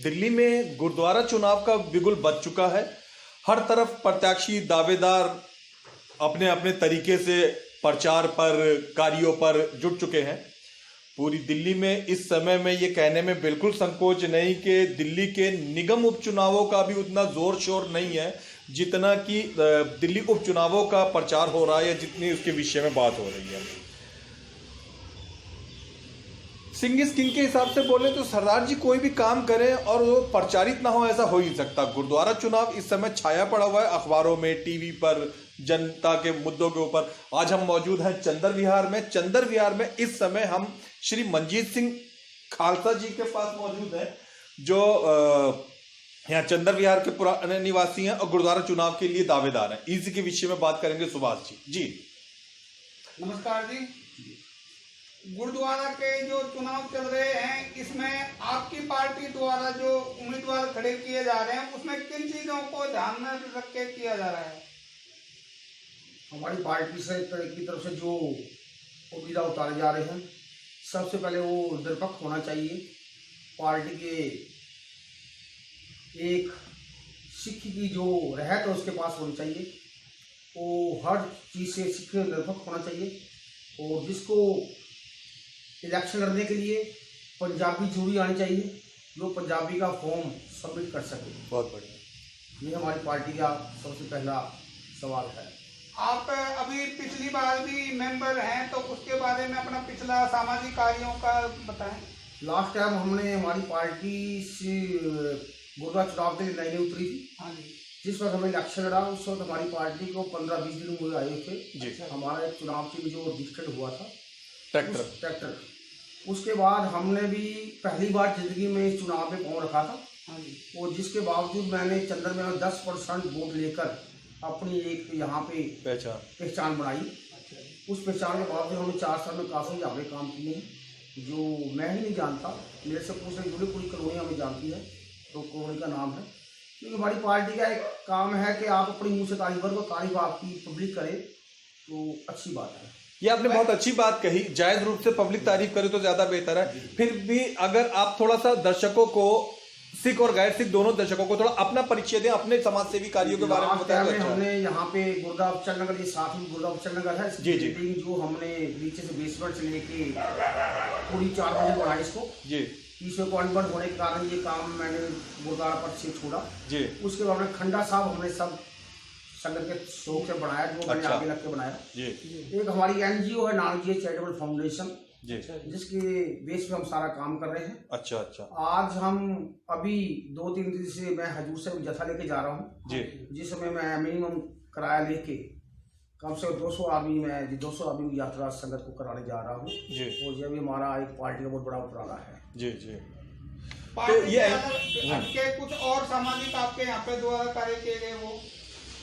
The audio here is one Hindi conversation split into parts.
दिल्ली में गुरुद्वारा चुनाव का बिगुल बज चुका है। हर तरफ प्रत्याशी दावेदार अपने अपने तरीके से प्रचार पर, कार्यों पर जुट चुके हैं। पूरी दिल्ली में इस समय में ये कहने में बिल्कुल संकोच नहीं कि दिल्ली के निगम उपचुनावों का भी उतना जोर शोर नहीं है जितना कि दिल्ली उपचुनावों का प्रचार हो रहा है या जितनी उसके विषय में बात हो रही है। सिंह इज किंग के हिसाब से बोले तो सरदार जी कोई भी काम करें और वो प्रचारित ना हो, ऐसा हो ही नहीं सकता। गुरुद्वारा चुनाव इस समय छाया पड़ा हुआ है अखबारों में, टीवी पर, जनता के मुद्दों के ऊपर। आज हम मौजूद हैं चंदर विहार में। चंदर विहार में इस समय हम श्री मंजीत सिंह खालसा जी के पास मौजूद हैं, जो यहाँ चंदर विहार के पुराने निवासी हैं और गुरुद्वारा चुनाव के लिए दावेदार हैं। इसी के विषय में बात करेंगे सुभाष जी। नमस्कार जी। गुरुद्वारा के जो चुनाव चल रहे हैं, इसमें आपकी पार्टी द्वारा जो उम्मीदवार खड़े किए जा रहे हैं, उसमें किन चीजों को ध्यान में रख के किया जा रहा है? हमारी पार्टी से की तरफ से जो उम्मीदवार उतारे जा रहे हैं, सबसे पहले वो निरपेक्ष होना चाहिए। पार्टी के एक सिख की जो रहत है उसके पास होनी चाहिए। वो हर चीज़ से सिख निरपेक्ष होना चाहिए। और जिसको इलेक्शन लड़ने के लिए पंजाबी जरूरी आनी चाहिए, जो पंजाबी का फॉर्म सबमिट कर सके। बहुत बढ़िया। ये हमारी पार्टी का सबसे पहला सवाल है। आप अभी पिछली बार भी मेंबर हैं, तो उसके बारे में अपना पिछला सामाजिक कार्यों का बताएं। लास्ट टाइम हमने हमारी पार्टी से गुरुद्वारा चुनाव के लिए लाइनें उतरी थी। हाँ जी। जिस वक्त हमें इलेक्शन लड़ा, उस वक्त हमारी पार्टी को 15-20 दिन हुए आए थे। हमारा एक चुनाव के लिए जो रजिस्टर्ड हुआ था ट्रैक्टर, उसके बाद हमने भी पहली बार जिंदगी में इस चुनाव में पाँव रखा था। हाँ जी। और जिसके बावजूद मैंने चंदर में 10% वोट लेकर अपनी एक यहाँ पे पहचान बनाई। उस पहचान के बावजूद हमने 4 साल में काफ़ी ज़्यादा काम किए हैं, जो मैं ही नहीं जानता। मेरे से पूछने जुड़ी पूरी कॉलोनी हमें जानती है, तो कॉलोनी का नाम है। क्योंकि हमारी पार्टी का एक काम है कि आप अपनी मुँह से तारीफ करो, तारीफ आपकी पब्लिक करे तो अच्छी बात है। ये आपने बहुत अच्छी बात कही, जायज रूप से पब्लिक तारीफ करे तो ज्यादा बेहतर है। फिर भी अगर आप थोड़ा सा दर्शकों को, सिख और गैर सिख दोनों दर्शकों को थोड़ा अपना परिचय दें, अपने समाज सेवी कार्यों के बारे में बताएं। हमने यहाँ पे गुरुद्वारा उपचल नगर, ये साथ में गुरुद्वारा उपचल नगर है जी, जो हमने नीचे से बेसमेंट से लेके पूरी 4 मंजिल बनाई इसको जी। इसमें कॉन्वेंट होने के कारण ये काम मैंने गुरुद्वारा पर से छोड़ा जी। उसके बाद में खंडा साहब हमने सब संगत के शौक से बनाया, जो मैंने आगे लग के बनाया जी। एक हमारी NGO है नानक जी चैरिटेबल फाउंडेशन जी, जिसके बेस पे हम सारा काम कर रहे हैं। अच्छा। आज हम अभी 2-3 दिन से मैं हजूर से जत्था लेके जा रहा हूँ जी, जिसमें मैं मिनिमम किराया लेके कम से कम 200 आदमी यात्रा संगत को कराने जा रहा हूँ जी। और ये भी हमारा एक पार्टी का बहुत बड़ा उपराला है जी। तो ये कुछ और सामाजिक आपके यहाँ पे द्वारा कार्य किए गए, वो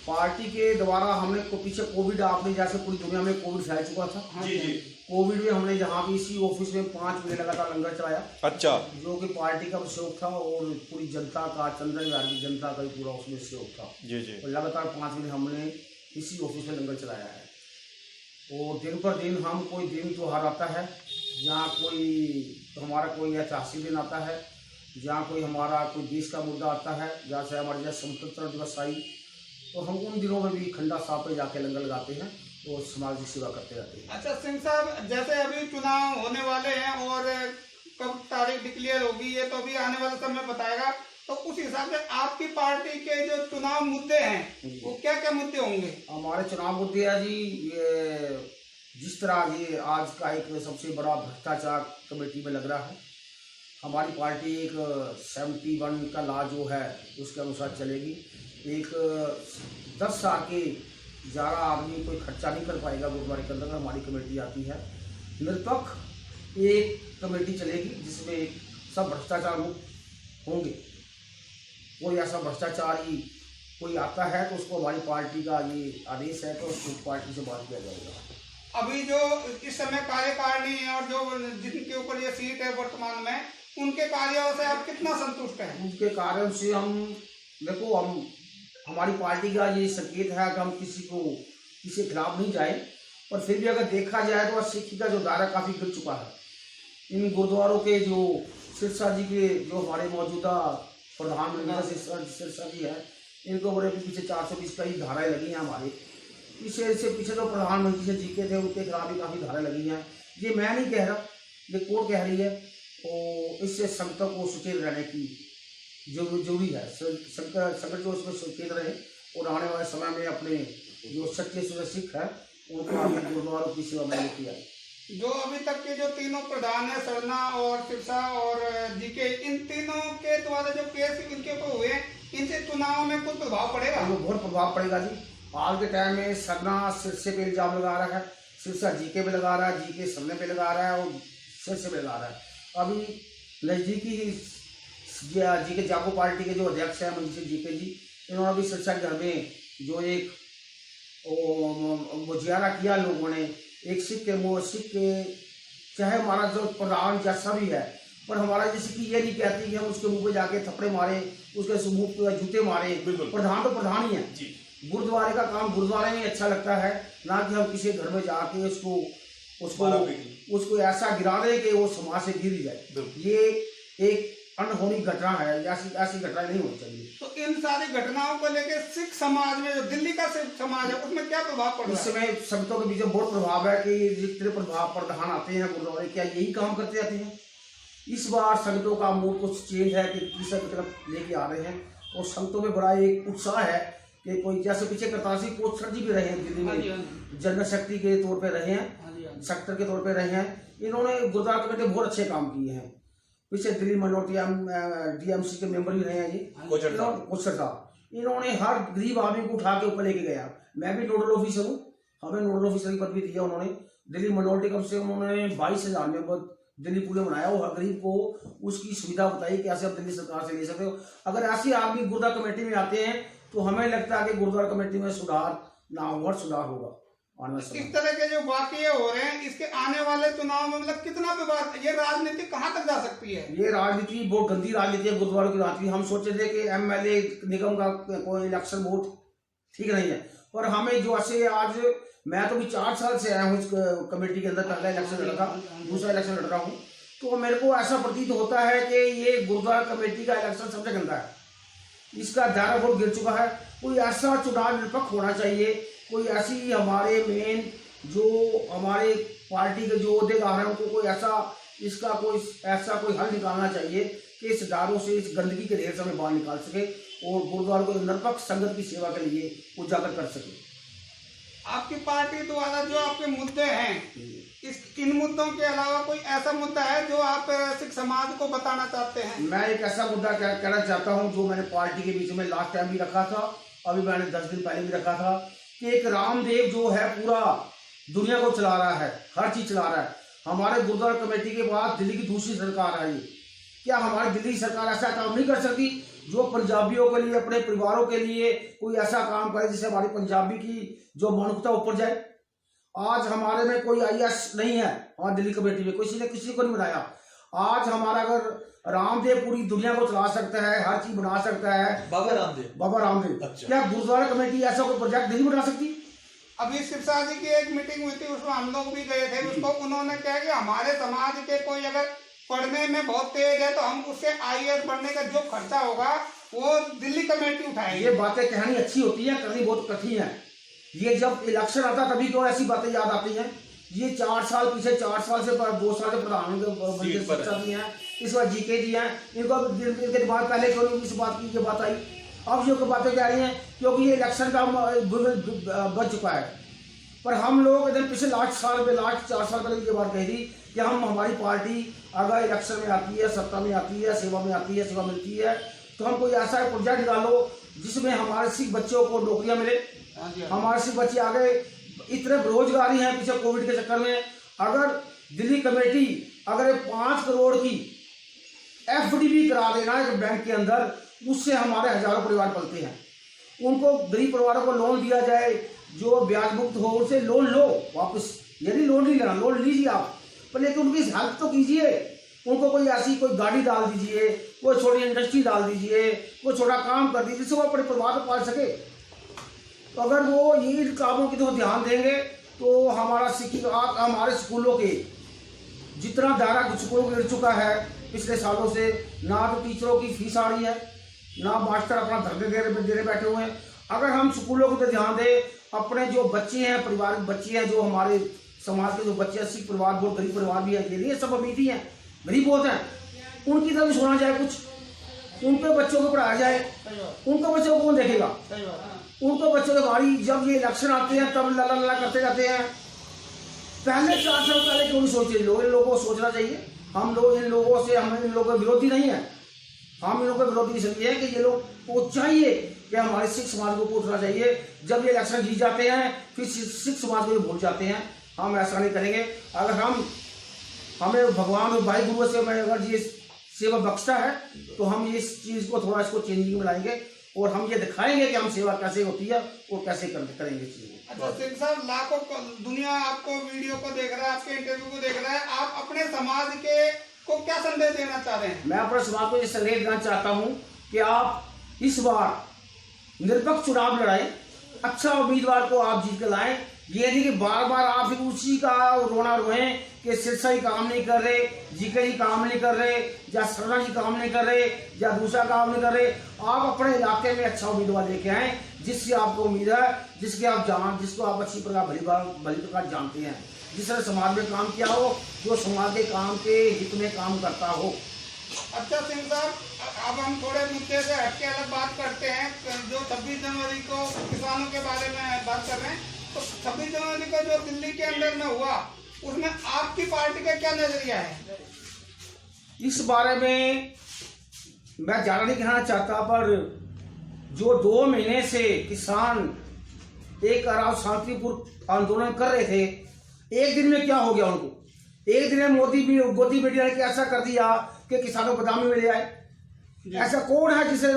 पार्टी के द्वारा हमने पीछे कोविड, आपने जैसे पूरी दुनिया में कोविड फैल चुका था जी। कोविड में हमने यहाँ भी इसी ऑफिस में 5 महीने लगातार लंगर चलाया। अच्छा। जो कि पार्टी का सहयोग था और पूरी जनता का, चंदर विहार की जनता का भी पूरा उसमें सहयोग था जी। और लगातार 5 महीने हमने इसी ऑफिस में लंगर चलाया है। और दिन पर दिन हम कोई दिन त्योहार आता है, जहाँ हमारा कोई ऐतिहासिक दिन आता है, जहाँ कोई हमारा कोई देश का मुद्दा आता है, जैसे हमारे जैसे स्वतंत्रता दिवस आई, तो हम उन दिनों में भी खंडा साहब पे जाके लंगर लगाते हैं और सामाजिक सेवा करते रहते हैं। अच्छा सिंह साहब, जैसे अभी चुनाव होने वाले हैं और कब तारीख डिक्लेयर होगी ये तो अभी आने वाला समय बताएगा, तो उस हिसाब से आपकी पार्टी के जो चुनाव मुद्दे हैं वो क्या क्या मुद्दे होंगे? हमारे चुनाव मुद्दे है जी, ये जिस तरह ये आज का एक सबसे बड़ा भ्रष्टाचार कमेटी में लग रहा है। हमारी पार्टी एक 71 का लॉ जो है उसके अनुसार चलेगी। एक 10 साल के ज़्यादा आदमी कोई खर्चा नहीं कर पाएगा गुरुद्वारे के अंदर। हमारी कमेटी आती है, निरपेक्ष एक कमेटी चलेगी जिसमें सब भ्रष्टाचार मुक्त होंगे। कोई ऐसा भ्रष्टाचारी कोई आता है तो उसको हमारी पार्टी का ये आदेश है तो उसको पार्टी से बात किया जाएगा। अभी जो इस समय कार्यकारिणी है और जो जिनके ऊपर ये सीट है वर्तमान में, उनके कार्यों से आप कितना संतुष्ट हैं? उनके कार्यों से हम हमारी पार्टी का ये संकेत है कि हम किसी के खिलाफ नहीं जाए, पर फिर भी अगर देखा जाए तो सिख का जो दायरा काफ़ी गिर चुका है। इन गुरुद्वारों के जो सिरसा जी के जो हमारे मौजूदा प्रधानमंत्री सिरसा जी है, इनको बड़े पीछे 420 कई धाराएं लगी हैं हमारे पीछे। इससे पीछे तो प्रधानमंत्री से जीके थे, उनके खिलाफ भी काफ़ी धाराएं लगी हैं। ये मैं नहीं कह रहा, ये कोर्ट कह रही है। तो इससे संगठन को सचेत रहने की जरूरी है। संगठन जो इसमें सचेत रहे और आने वाले समय में अपने जो सच्चे सिख है उनको आगे गुरुद्वारों की सेवा में लेके आए। जो अभी तक के जो तीनों प्रधान है, सरना और सिरसा और जीके, इन तीनों के द्वारा जो केस इनके ऊपर हुए, इनसे चुनाव में कुछ प्रभाव पड़ेगा? बहुत प्रभाव पड़ेगा जी। हाल के टाइम में सरना सिरसे पे इल्जाम लगा रहा है, सिरसा जीके पे लगा रहा है, जीके सरने पे लगा रहा है और सिरसे पे लगा रहा है। अभी नजदीकी जीके जागो पार्टी के जो अध्यक्ष हैं मंजीत जीके जी, इन्होंने अभी सिरसा के घर में जो एक मुजाहरा किया लोगों ने, एक सिख के चाहे हमारा जो प्रधान जैसा भी है, पर हमारा जैसे कि ये नहीं कहती कि हम उसके मुंह पे जाके थप्पड़े मारे, उसके मुंह पे जूते मारे। प्रधान तो प्रधान ही है जी। गुरुद्वारे का काम गुरुद्वारे में अच्छा लगता है, ना कि हम किसी घर में जाके उसको ऐसा गिरा दे कि वो समाज से गिर जाए। ये एक अनहोनी घटना है, ऐसी घटना नहीं होनी चाहिए। तो इन सारी घटनाओं को लेकर सिख समाज में, जो दिल्ली का सिख समाज है, उसमें क्या प्रभाव पड़ रहा है? इस समय संगतों के बीच में बहुत प्रभाव है कि जितने प्रभाव प्रधान आते हैं गुरुद्वारे, क्या यही काम करते आते हैं? इस बार संगतों का मूड कुछ चेंज है कि तीसरा की तरफ लेके आ रहे हैं और संगतों में बड़ा एक उत्साह है कि कोई जैसे पीछे करतार सिंह कोचर जी भी रहे हैं दिल्ली में, जनरल सेक्रेटरी के तौर पे रहे हैं, सेक्टर के तौर पे रहे हैं। इन्होंने गुरुद्वारा कमेटी बहुत अच्छे काम किए हैं। पीछे दिल्ली मिनोरिटी डीएमसी के मेंबर भी रहे हैं जी कोचर साहब। इन्होंने हर गरीब आदमी को उठा के ऊपर लेके गया। मैं भी नोडल ऑफिसर हूँ, हमें नोडल ऑफिसर की पदवी दिया उन्होंने। दिल्ली मिनोरिटी कम से उन्होंने 22,000 मेंबर दिल्ली पूरे बनाया और हर गरीब को उसकी सुविधा बताई कैसे आप दिल्ली सरकार से ले सकते हो। अगर ऐसे आदमी गुरुद्वारा कमेटी में आते हैं तो हमें लगता है कि गुरुद्वारा कमेटी में सुधार ना हो, सुधार होगा। इस तरह के जो वाकये हो रहे हैं, इसके आने वाले चुनाव में मतलब कितना विवाद, ये राजनीति कहाँ तक जा सकती है? ये राजनीति बहुत गंदी राजनीति है, गुरुद्वारों की राजनीति। हम सोचे थे कि एमएलए निगम का कोई इलेक्शन वोट ठीक नहीं है, पर हमें जो ऐसे आज मैं तो भी 4 साल से आया हूँ इस कमेटी के अंदर, पहला इलेक्शन लड़ रहा, दूसरा इलेक्शन लड़ रहा हूँ, तो मेरे को ऐसा प्रतीत होता है कि ये गुरुद्वारा कमेटी का इलेक्शन सबसे गंदा है। इसका दायरा बहुत गिर चुका है। कोई ऐसा चुनाव निरपेक्ष होना चाहिए, कोई ऐसी हमारे मेन जो हमारे पार्टी के जो अहदेदार हैं उनको कोई ऐसा कोई हल निकालना चाहिए कि इस दारों से, इस गंदगी के ढेर से हमें बाहर निकाल सके और गुरुद्वारा को निरपेक्ष संगत की सेवा के लिए उजागर कर सके। आपकी पार्टी द्वारा जो आपके मुद्दे हैं, इन मुद्दों के अलावा कोई ऐसा मुद्दा है जो आप सिख समाज को बताना चाहते हैं? मैं एक ऐसा मुद्दा कहना चाहता हूं जो मैंने पार्टी के बीच में लास्ट टाइम भी रखा था, अभी मैंने 10 दिन पहले भी रखा था, कि एक रामदेव जो है पूरा दुनिया को चला रहा है, हर चीज चला रहा है। हमारे गुरुद्वारा कमेटी के बाद दिल्ली की दूसरी सरकार आई, क्या हमारी दिल्ली सरकार ऐसा काम नहीं कर सकती जो पंजाबियों के लिए, अपने परिवारों के लिए कोई ऐसा काम करे जिससे हमारी पंजाबी की जो मानवता ऊपर जाए? आज हमारे में कोई आईएएस नहीं है, हमारी दिल्ली कमेटी में किसी को नहीं बनाया। आज हमारा अगर रामदेव पूरी दुनिया को चला सकता है, हर चीज बना सकता है, बाबा रामदेव, अच्छा। क्या गुरुद्वारा कमेटी ऐसा कोई प्रोजेक्ट नहीं बना सकती? अभी सिरसा जी की एक मीटिंग हुई थी, उसमें हम लोग भी गए थे। उसको उन्होंने कहा कि हमारे समाज के कोई अगर पढ़ने में बहुत तेज है तो हम उससे आईएएस बनने का जो खर्चा होगा वो दिल्ली कमेटी उठाएगी। ये बातें कहनी अच्छी होती है, करनी बहुत कठिन है। ये जब इलेक्शन आता तभी तो ऐसी बातें याद आती हैं। ये 4 साल पीछे, 4 साल से 2 साल से प्रधानमंत्री हैं, इस बार जीके जी हैं, इनके दिमाग पहले क्यों नहीं इस बात की बात आई? अब जो बातें कह रही हैं क्योंकि ये इलेक्शन का बच चुका है। पर हम लोग इधर पिछले लास्ट 4 साल पहले ये बात कही थी कि हमारी पार्टी अगर इलेक्शन में आती है, सत्ता में आती है, सेवा में आती है, सेवा मिलती है, तो हम कोई ऐसा प्रोजेक्ट निकालो जिसमें हमारे सिख बच्चों को नौकरियां मिले। हमारे सिख बच्चे आगे इतने बेरोजगारी हैं पीछे कोविड के चक्कर में। अगर दिल्ली कमेटी अगर 5 करोड़ की एफडी भी करा देना एक बैंक के अंदर, उससे हमारे हजारों परिवार पलते हैं। उनको गरीब परिवारों को लोन दिया जाए जो ब्याज मुक्त हो, उनसे लोन लो वापस। यदि लोन नहीं लेना, लोन लीजिए आप, पर लेकिन उनकी हेल्प तो कीजिए। उनको कोई ऐसी कोई गाड़ी डाल दीजिए, कोई छोटी इंडस्ट्री डाल दीजिए, कोई छोटा काम कर दीजिए जिससे वो अपने परिवार को पाल सके। तो अगर वो इन कामों की तो ध्यान देंगे तो हमारे स्कूलों के जितना दायरा स्कूलों गिर चुका है पिछले सालों से, ना तो टीचरों की फीस आ रही है, ना मास्टर अपना धरने देने बैठे हुए हैं। अगर हम स्कूलों को तो ध्यान दें, अपने जो बच्चे हैं, परिवार बच्चे हैं, जो हमारे समाज के जो बच्चे हैं, सिख परिवार बहुत गरीब परिवार भी है, ये नहीं सब अमीर ही हैं, गरीब बहुत हैं, उनकी तरफ भी सोना जाए, कुछ उनके बच्चों को पढ़ाया जाए। उनके बच्चों को कौन देखेगा? उनको बच्चों के बारी जब ये इलेक्शन आते हैं तब लला लला करते जाते हैं। पहले 4 साल पहले क्यों नहीं सोचे? इन लोगों को सोचना चाहिए। हम लोग इन लोगों से, हम इन लोगों के विरोधी नहीं है, हम इन लोगों के विरोधी इसलिए है कि ये लोग को चाहिए कि हमारे सिख समाज को पूछना चाहिए। जब ये इलेक्शन जीत जाते हैं फिर सिख समाज को भी भूल जाते हैं। हम ऐसा नहीं करेंगे। अगर हमें भगवान और भाई गुरु से मैं अगर ये सेवा बख्शता है तो हम इस चीज़ को थोड़ा इसको चेंजिंग में लाएंगे और हम ये दिखाएंगे कि हम सेवा कैसे होती है और कैसे करेंगे चीज़। अच्छा सिंह साहब, लाखों दुनिया आपको वीडियो को देख रहा है, आपके इंटरव्यू को देख रहा है, आप अपने समाज के को क्या संदेश देना चाह रहे हैं? मैं अपने समाज को ये संदेश देना चाहता हूँ कि आप इस बार निरपक्ष चुनाव लड़ाएं, अच्छा उम्मीदवार को आप जीत कर लाएं। ये नहीं कि बार बार आप फिर उसी का रोना रोएं कि सिरसा ही काम नहीं कर रहे, जीके जी काम नहीं कर रहे, या सरना जी काम नहीं कर रहे, या दूसरा काम नहीं कर रहे। आप अपने इलाके में अच्छा उम्मीदवार लेके आए जिससे आपको उम्मीद है, जिसको आप अच्छी प्रकार भली प्रकार जानते हैं, जिसने समाज में काम किया हो, जो समाज के काम के हित में काम करता हो। अच्छा सिंह साहब, अब हम थोड़े मुद्दे से हटके अलग बात करते हैं। जो 26 जनवरी को किसानों के बारे में बात कर रहे हैं, तो 26 जनवरी को जो दिल्ली के अंदर में हुआ, उसमें आपकी पार्टी का क्या नजरिया है? इस बारे में मैं ज्यादा नहीं कहना चाहता, पर जो 2 महीने से किसान एक अराव शांतिपूर्ण आंदोलन कर रहे थे, एक दिन में क्या हो गया उनको? एक दिन में मोदी मीडिया ने ऐसा कर दिया कि किसानों को बदामी में ले आए। ऐसा कौन है जिसे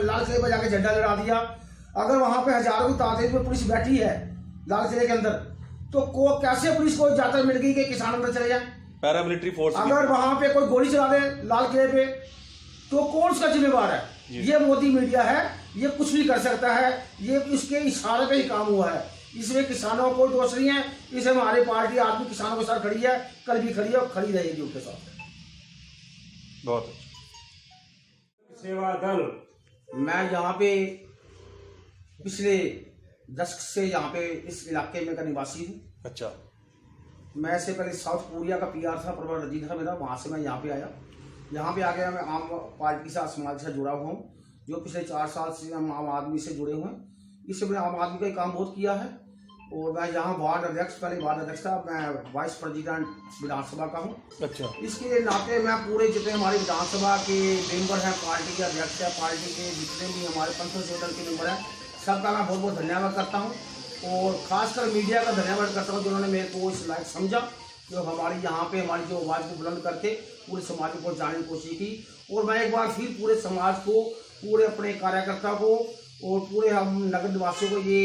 लाल किले पर जाके झंडा लड़ा दिया? अगर वहां पे हजारों की तादाद में पुलिस बैठी है लाल किले के अंदर, तो कैसे पुलिस को इजाजत मिल गई कि किसान अंदर चले जाए? Paramilitary force. अगर वहां पे कोई गोली चला दे लाल किले पे, तो कौन उसका जिम्मेवार है? ये मोदी मीडिया है, ये कुछ भी कर सकता है, ये उसके इशारे पे ही काम हुआ है। इसमें किसानों को दोष नहीं है, इसमें हमारी पार्टी आज भी किसानों के साथ खड़ी है, कल भी खड़ी है और खड़ी रहेगी उनके साथ। बहुत सेवा दल। मैं यहाँ पे पिछले 10 से यहाँ पे इस इलाके में का निवासी हूँ। अच्छा। मैं से पहले साउथ कोरिया का PR था, प्रवर रजीद था मेरा, वहाँ से मैं यहाँ पे आया। यहाँ पे आ गया, मैं आम पार्टी के साथ, समाज से जुड़ा हुआ हूँ, जो पिछले 4 साल से हम आम आदमी से जुड़े हुए हैं। इससे मैंने आम आदमी का काम बहुत किया है और मैं यहाँ वार्ड अध्यक्ष, पहले वार्ड अध्यक्ष था, मैं वाइस प्रेसिडेंट विधानसभा का हूँ। अच्छा। इसके नाते मैं पूरे जितने हमारे विधानसभा के मेंबर हैं, पार्टी के अध्यक्ष है, पार्टी के जितने भी हमारे पंचायत सदन के मेंबर हैं, सबका मैं बहुत बहुत धन्यवाद करता हूँ और खासकर मीडिया का धन्यवाद करता हूँ जिन्होंने मेरे को इस लायक समझा, जो हमारी यहाँ पे हमारी जो आवाज़ को बुलंद करके पूरे समाज को पहुँचाने की कोशिश की। और मैं एक बार फिर पूरे समाज को, पूरे अपने कार्यकर्ता को और पूरे हम नगर निवासियों को ये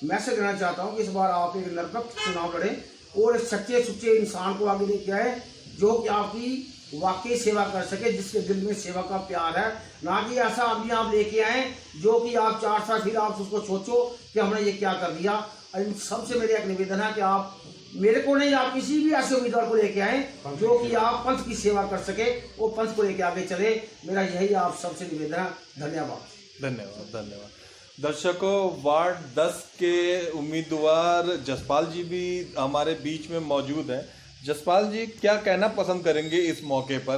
मैसेज देना चाहता हूँ कि इस बार आप एक निरपक्ष चुनाव लड़ें और एक सच्चे सुच्चे इंसान को आगे लेके आए, जो कि आपकी वाकई सेवा कर सके, जिसके दिल में सेवा का प्यार है, ना कि ऐसा आदमी आप लेके आए जो कि आप 4 साल फिर आप उसको सोचो कि हमने ये क्या कर दिया। इन सबसे मेरे एक निवेदन है कि आप मेरे को नहीं, आप किसी भी ऐसे उम्मीदवार को लेके आए जो कि आप पंथ की सेवा कर सके, वो पंथ को लेके आगे चले। मेरा यही आप सबसे निवेदन है। धन्यवाद। धन्यवाद। धन्यवाद। दर्शकों, वार्ड 10 के उम्मीदवार जसपाल जी भी हमारे बीच में मौजूद हैं। जसपाल जी, क्या कहना पसंद करेंगे इस मौके पर?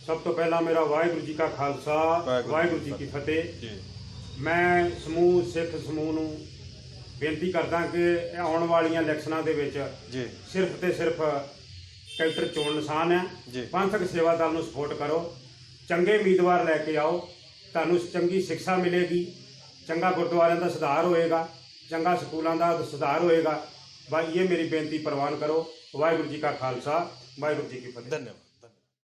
सब तो पहला मेरा वाहिगुरु जी का खालसा, वाहिगुरु जी की फतेह। मैं समूह सिख समूह ਨੂੰ ਬੇਨਤੀ ਕਰਦਾ ਕਿ ਆਉਣ ਵਾਲੀਆਂ ਇਲੈਕਸ਼ਨਾਂ ਦੇ ਵਿੱਚ ਜੀ ਸਿਰਫ ਤੇ ਸਿਰਫ ਕੈਂਟਰ ਚੋਣ ਨਿਸ਼ਾਨ ਹੈ। ਪੰਥਕ ਸੇਵਾ ਦਲ ਨੂੰ ਸਪੋਰਟ ਕਰੋ, ਚੰਗੇ ਉਮੀਦਵਾਰ ਲੈ ਕੇ ਆਓ, ਤੁਹਾਨੂੰ ਚੰਗੀ ਸਿੱਖਿਆ ਮਿਲੇਗੀ, ਚੰਗਾ ਗੁਰਦੁਆਰਿਆਂ ਦਾ ਸੁਧਾਰ ਹੋਏਗਾ, ਚੰਗਾ ਸਕੂਲਾਂ ਦਾ ਸੁਧਾਰ ਹੋਏਗਾ। भाई ये मेरी बेनती प्रवान करो। वाहिगुरु जी का खालसा, वाहिगुरु जी की फतेह। धन्यवाद।